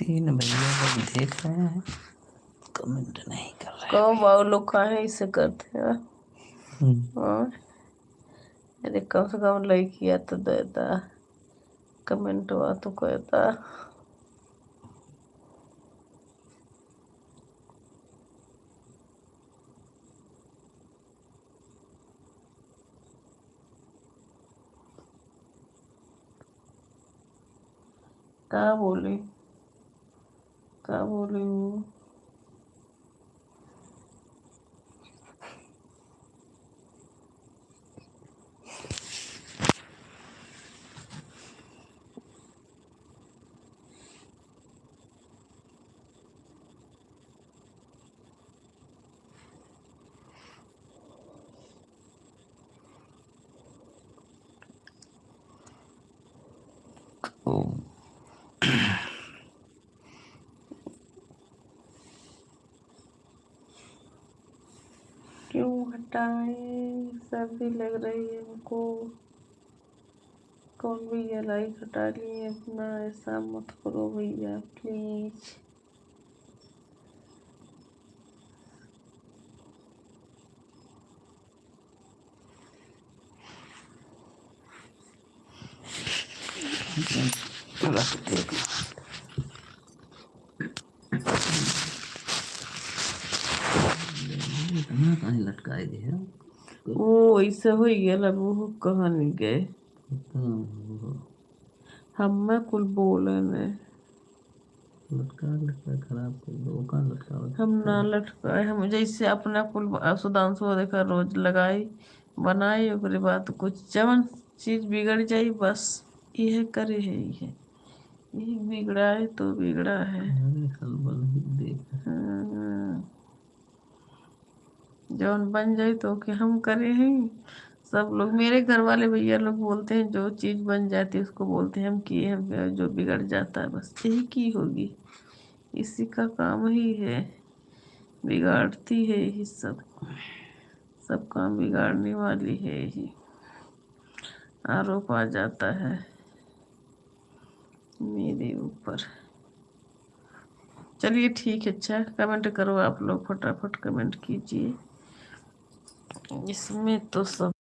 तीन भैया लोग देख रहे हैं, कमेंट नहीं कर रहे कहो बाबू लोग काहे इसे करते हैं। हैं। अरे कम से कम लड़किया तो देता, कमेंट हुआ तो कहता। क्या बोली हूँ। क्यों हटाए, सर्दी लग रही है हमको। कौन भैया लाइक हटा लिए अपना, ऐसा मत करो भैया प्लीज। इतना कहीं लटकाए दे वो ऐसे हो गया वो कहानी गए हम कुल बोले ने लटका खराब कर दो का लटका। हम ना लटकाए, हम जैसे अपना कुल सुधांशु देखा रोज लगाई बनाई ओकरे बाद कुछ जवन चीज बिगड़ जाई बस यह करे है, यही बिगड़ा है तो बिगड़ा है। जौन बन जाए तो कि हम करे हैं। सब लोग मेरे घर वाले भैया लोग बोलते हैं जो चीज बन जाती है उसको बोलते हैं हम किए हैं, जो बिगड़ जाता है बस यही की होगी, इसी का काम ही है, बिगाड़ती है यही सब काम बिगाड़ने वाली है यही। आरोप आ जाता है मेरे ऊपर। चलिए ठीक है, अच्छा कमेंट करो आप लोग, फटाफट कमेंट कीजिए, इसमें तो सब